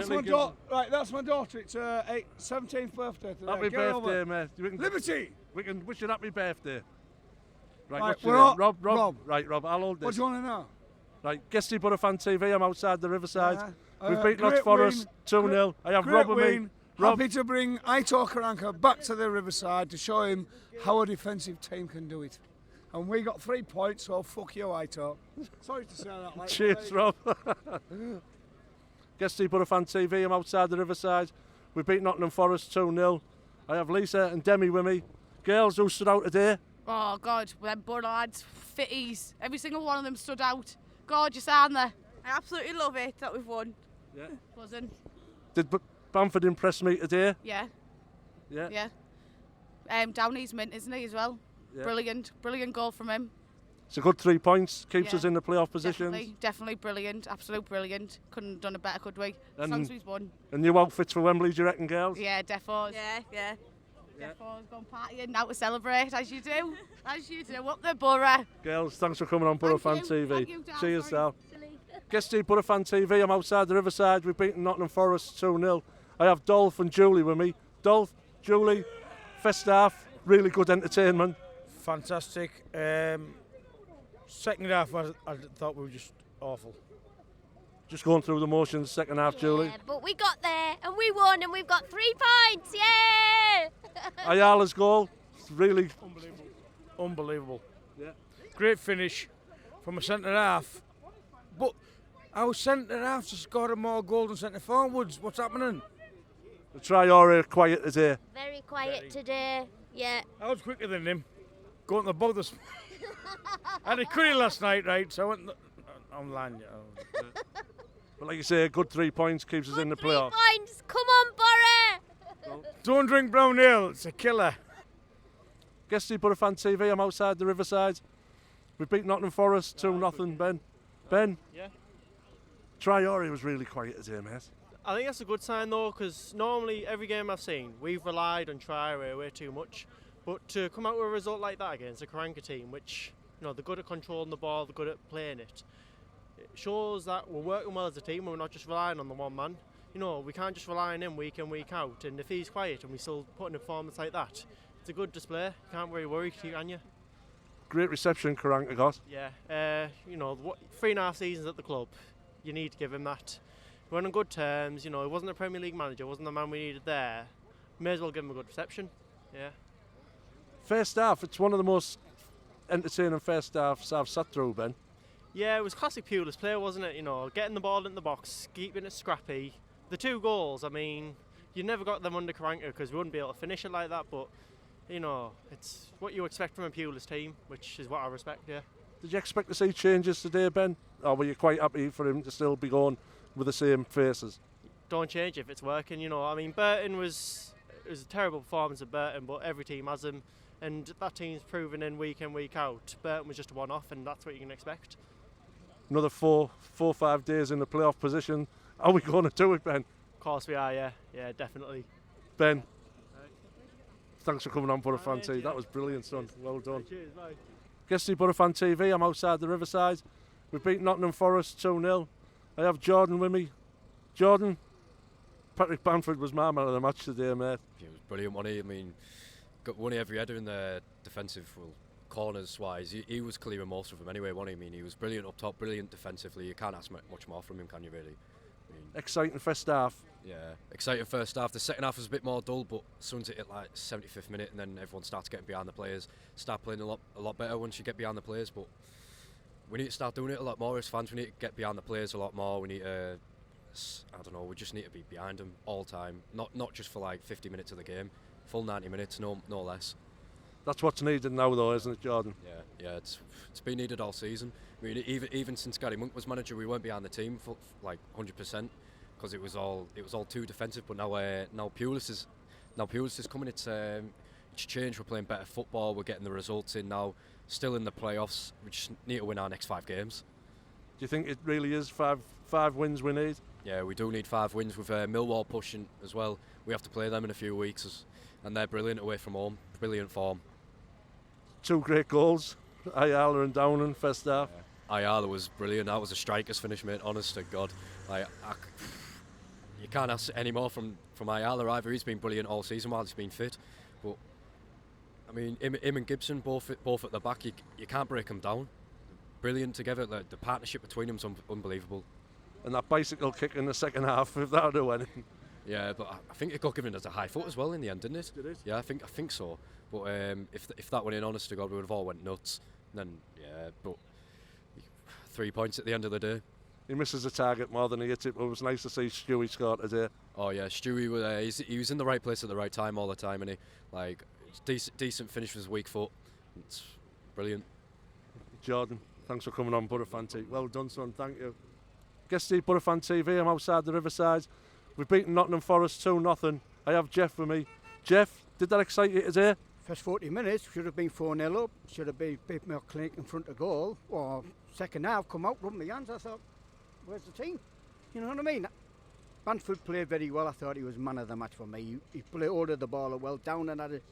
That's my daughter. Right, that's my daughter. It's her 17th birthday today. Happy Get birthday, over. mate. Liberty! We can wish you happy birthday. Right, Right, what's we're your name? all- Rob. Rob. Right, Rob, I'll hold this. What do you want to know? Right, Guesty Boro Fan TV, I'm outside the Riverside. Yeah. We've beat Great Notts Forest win. 2-0. I have Great Rob and me. win. Rob, Happy to bring Aitor Karanka back to the Riverside to show him how a defensive team can do it. And we got 3 points, so fuck you, Aitor. Sorry to say that. Like, cheers, Rob. Guesty Boro Fan TV, I'm outside the Riverside. We beat Nottingham Forest 2-0. I have Lisa and Demi with me. Girls, who stood out today? Oh God, them Boro lads, fitties. Every single one of them stood out. Gorgeous, aren't they? I absolutely love it that we've won. Yeah. Buzzing. Did Bamford impress me today? Yeah. Yeah. Yeah. Downey's mint, isn't he, as well? Yeah. Brilliant goal from him. It's a good 3 points, keeps Yeah. us in the playoff positions. Definitely brilliant, absolute brilliant. Couldn't have done it better, could we? As long as we've won. And new outfits for Wembley, do you reckon, girls? Yeah, defos. Yeah. Defos gone partying now to celebrate, as you do. As you do, up the Boro. Girls, thanks for coming on Boro Fan Thank you. TV. Thank you, Dan. Cheers, Sorry. Sal. Guesty Boro Fan TV, I'm outside the Riverside. We've beaten Nottingham Forest 2-0. I have Dolph and Julie with me. Dolph, Julie, first half, really good entertainment. Fantastic. Second half, I thought we were just awful. Just going through the motions, second half, Julie. Yeah, but we got there and we won and we've got 3 points. Yeah! Ayala's goal, really Unbelievable. Yeah. Great finish from a centre half. But our centre halves have scored more goals than centre forwards. What's happening? the Traore quiet today. Very quiet today. Yeah. I was quicker than him. Going to the ball this. I had a curry last night, right? So I went online. But like you say, a good 3 points keeps us in the 3 playoff. points. Come on, Boro. Don't drink brown ale. It's a killer. Guesty Boro Fan TV, I'm outside the Riverside. We beat Nottingham Forest 2-0, Ben. Ben? Yeah. Traore was really quiet today, mate. I think that's a good sign though, because normally every game I've seen, we've relied on Traore way too much. But to come out with a result like that against a Karanka team, which, you know, they're good at controlling the ball, they're good at playing it, it shows that we're working well as a team and we're not just relying on the one man. You know, we can't just rely on him week in, week out, and if he's quiet and we still put in a performance like that, it's a good display. You can't really worry, can you? Great reception Karanka got. Yeah, you know, 3.5 seasons at the club, you need to give him that. We're on good terms, you know, he wasn't a Premier League manager, wasn't the man we needed there. May as well give him a good reception, yeah. First half, it's one of the most entertaining first halves I've sat through, Ben. Yeah, it was classic Pulis play, wasn't it? You know, getting the ball in the box, keeping it scrappy. The 2 goals, I mean, you never got them under Karanka because we wouldn't be able to finish it like that, but, you know, it's what you expect from a Pulis team, which is what I respect, yeah. Did you expect to see changes today, Ben? Or were you quite happy for him to still be going with the same faces? Don't change if it's working, you know. I mean, it was a terrible performance of Burton, but every team has him, and that team's proven in, week out. Burton was just a one-off, and that's what you can expect. Another 4-5 days in the playoff position. Are we going to do it, Ben? Of course we are, yeah, definitely. Ben, thanks for coming on Boro Fan TV. That was brilliant, son. Well done. Cheers, bye. Guesty Boro Fan TV, I'm outside the Riverside. We beat Nottingham Forest 2-0. I have Jordan with me. Jordan, Patrick Bamford was my man of the match today, mate. He was brilliant, wasn't he? I mean, got one every header in the defensive corners wise. He was clearing most of them anyway, wasn't he? I mean, he was brilliant up top, brilliant defensively. You can't ask much more from him, can you, really? I mean, Exciting first half. yeah, exciting first half. The second half was a bit more dull, but as soon as it hit like 75th minute, and then everyone starts getting behind the players, start playing a lot better once you get behind the players. But we need to start doing it a lot more as fans. We need to get behind the players a lot more. We need to, I don't know, we just need to be behind them all the time. Not just for like 50 minutes of the game, full 90 minutes, no less. That's what's needed now, though, isn't it, Jordan? Yeah, it's been needed all season. I mean, even since Gary Monk was manager, we weren't behind the team for like 100% because it was all too defensive. But now Pulis is coming. It's changed. We're playing better football. We're getting the results in now. Still in the playoffs. We just need to win our next 5 games. Do you think it really is five wins we need? Yeah, we do need 5 wins with Millwall pushing as well. We have to play them in a few weeks, and they're brilliant away from home. Brilliant form. 2 great goals, Ayala and Downing, first half. Yeah. Ayala was brilliant. That was a striker's finish, mate. Honest to God, you can't ask any more from Ayala either. He's been brilliant all season while he's been fit. But I mean, him and Gibson both at the back. You can't break them down. Brilliant together. The partnership between them's unbelievable. And that bicycle kick in the second half, if that'll do anything. Yeah, but I think it got given as a high foot as well in the end, didn't it? Did it? Yeah, I think so. But if that went in, honest to God, we would have all went nuts. And then yeah, but 3 points at the end of the day. He misses the target more than he hits it, but it was nice to see Stewie score today. Oh yeah, Stewie he was in the right place at the right time all the time, and he like decent finish with his weak foot. It's brilliant. Jordan, thanks for coming on Boro Fan TV. Well done, son. Thank you. Guest Steve, Boro Fan TV. I'm outside the Riverside. We've beaten Nottingham Forest 2-0. I have Jeff with me. Jeff, did that excite you today? First 40 minutes should have been 4-0 up. Should have been a bit more clinic in front of goal. Or second half, come out, rub my hands. I thought, where's the team? You know what I mean? Bamford played very well. I thought he was man of the match for me. He played ordered the ball well. Down and had it.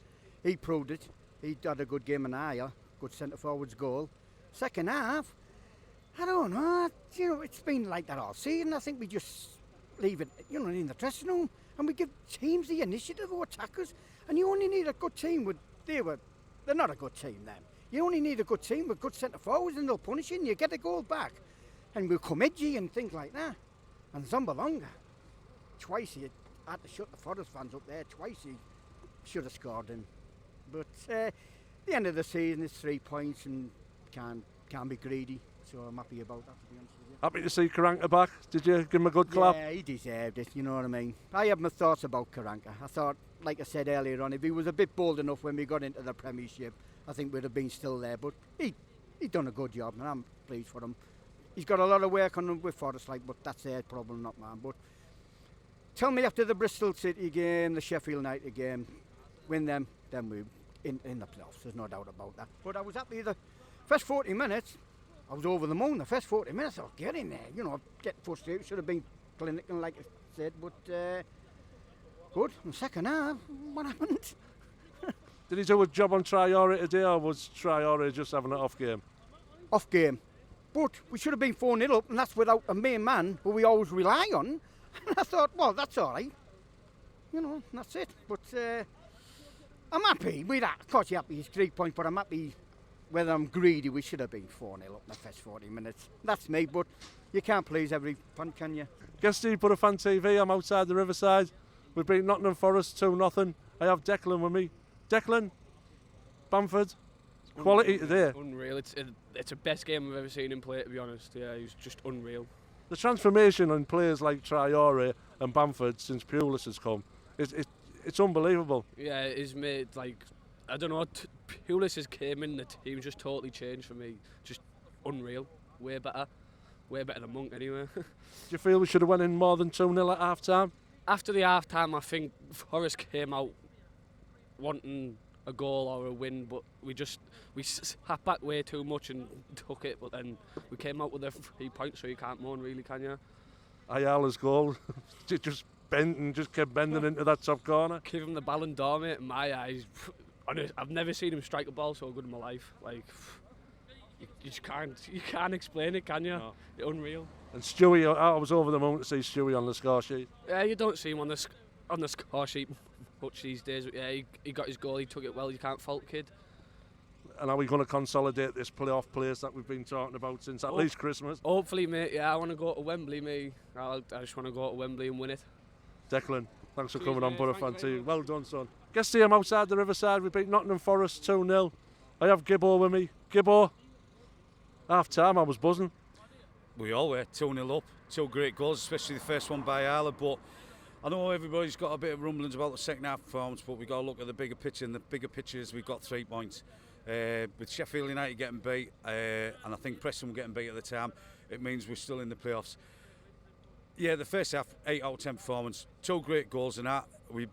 He proved it. He had a good game in Aya. Good centre forwards goal. Second half, I don't know. You know, it's been like that all season. I think we just leave it, you know, in the dressing room, and we give teams the initiative or attackers. And you only need a good team with they're not a good team then. You only need a good team with good centre forwards, and they'll punish you, and you get a goal back, and we'll come edgy and things like that. And Zambalonga, twice he had to shut the Forest fans up there. Twice he should have scored him. But at the end of the season, it's 3 points, and can't be greedy. So I'm happy about that, to be honest with you. Happy to see Karanka back. Did you give him a good clap? Yeah, he deserved it, you know what I mean. I have my thoughts about Karanka. I thought, like I said earlier on, if he was a bit bold enough when we got into the Premiership, I think we'd have been still there. But he done a good job, and I'm pleased for him. He's got a lot of work on him with Forest, but that's their problem, not mine. But tell me after the Bristol City game, the Sheffield United game, win them, then we're in the playoffs. There's no doubt about that. But I was happy the first 40 minutes. I was over the moon. The first 40 minutes, I was getting there. You know, get frustrated. Should have been clinical, like I said, but good. In the second half, what happened? Did he do a job on Traore today, or was Traore just having an off game? Off game. But we should have been 4-0 up, and that's without a main man who we always rely on. And I thought, well, that's all right. You know, that's it. But I'm happy with that. Of course, you're happy. It's 3 points, but I'm happy. Whether I'm greedy, we should have been 4-0 up in the first 40 minutes. That's me, but you can't please every fan, can you? Guest Steve, Boro Fan TV. I'm outside the Riverside. We've beaten Nottingham Forest 2-0. I have Declan with me. Declan, Bamford, quality today. Unreal. It's the best game I've ever seen him play, to be honest. Yeah, he was just unreal. The transformation in players like Traore and Bamford since Pulis has come, it's unbelievable. Yeah, it is made, like, I don't know, Pulis has came in, the team just totally changed for me. Just unreal. Way better than Monk anyway. Do you feel we should have went in more than 2-0 at half time? After the half time, I think Forest came out wanting a goal or a win, but we sat back way too much and took it, but then we came out with the 3 points, so you can't moan really, can you? Ayala's goal, just bent and just kept bending into that top corner. Give him the Ballon d'Or, mate, in my eyes. I've never seen him strike a ball so good in my life. Like, you just can't explain it, can you? No. It's unreal. And Stewie, I was over the moon to see Stewie on the score sheet. Yeah, you don't see him on the score sheet much these days. But yeah, he got his goal. He took it well. You can't fault kid. And are we going to consolidate this playoff place that we've been talking about since at least Christmas? Hopefully, mate. Yeah, I want to go to Wembley, mate. I just want to go to Wembley and win it. Declan, thanks for coming on Boro Fan TV. Well done, son. Guess see I'm outside the Riverside. We beat Nottingham Forest 2-0. I have Gibbo with me. Gibbo, half time I was buzzing. We all were 2-0 up. 2 great goals, especially the first one by Arla. But I know everybody's got a bit of rumblings about the second half performance, but we've got to look at the bigger picture. And the bigger picture is we've got 3 points. With Sheffield United getting beat, and I think Preston were getting beat at the time, it means we're still in the playoffs. Yeah, the first half, 8 out of 10 performance. 2 great goals in that. We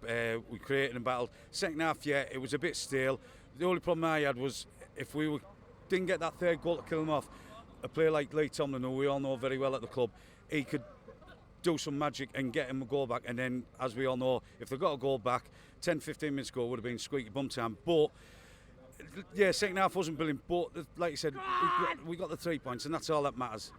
created and battled. Second half, yeah, it was a bit stale. The only problem I had was if we didn't get that third goal to kill them off, a player like Lee Tomlin, who we all know very well at the club, he could do some magic and get him a goal back. And then, as we all know, if they got a goal back, 10-15 minutes ago would have been squeaky bum time. But yeah, second half wasn't brilliant. But like you said, we got the 3 points, and that's all that matters.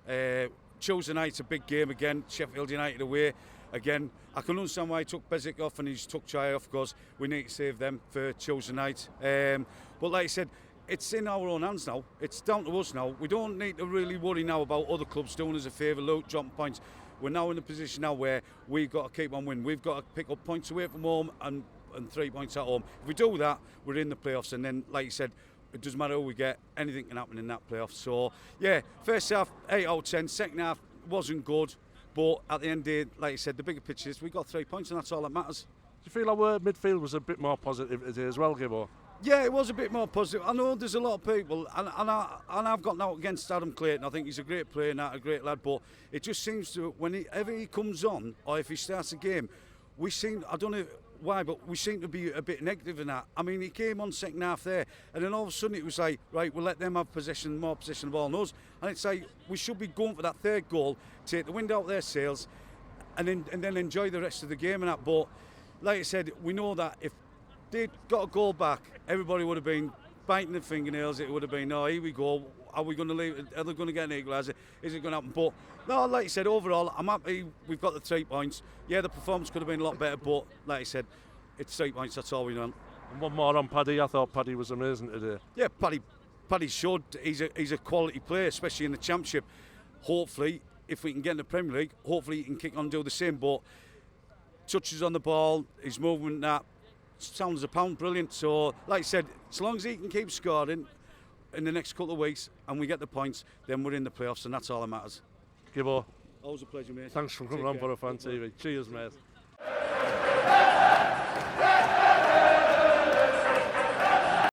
Tuesday night's a big game again. Sheffield United away. again, I can understand why he took Bezic off and he's took Chai off, because we need to save them for Tuesday night. But like I said, it's in our own hands now. It's down to us now. We don't need to really worry now about other clubs doing us a favour, dropping points. We're now in a position now where we've got to keep on winning. We've got to pick up points away from home and 3 points at home. If we do that, we're in the playoffs. And then, like you said, it doesn't matter who we get, anything can happen in that playoff. So, yeah, first half, 8 out of 10. Second half wasn't good. But at the end of the day, like you said, the bigger picture is we got 3 points and that's all that matters. Do you feel our midfield was a bit more positive today as well, Gibbo? Yeah, it was a bit more positive. I know there's a lot of people, and I've got now against Adam Clayton. I think he's a great player and a great lad, but it just seems to, whenever he comes on, or if he starts a game, we seem, I don't know why, but we seem to be a bit negative in that. I mean, he came on second half there, and then all of a sudden it was like, right, we'll let them have more possession of the ball than us. And it's like, we should be going for that third goal, take the wind out of their sails, and then enjoy the rest of the game and that. But, like I said, we know that if they'd got a goal back, everybody would have been biting their fingernails. It would have been, oh, here we go. Are we going to leave? Are they going to get an equaliser? Is it going to happen? But, no, like I said, overall, I'm happy we've got the 3 points. Yeah, the performance could have been a lot better, but, like I said, it's 3 points, that's all we want. And one more on Paddy. I thought Paddy was amazing today. Yeah, Paddy showed he's a quality player, especially in the Championship. Hopefully, if we can get in the Premier League, hopefully he can kick on and do the same. But touches on the ball, his movement, that sounds a pound brilliant. So, like I said, as long as he can keep scoring in the next couple of weeks and we get the points, then we're in the playoffs, and that's all that matters. Gibbo, always a pleasure, mate. Thanks for coming on Boro Fan TV. Cheers, mate.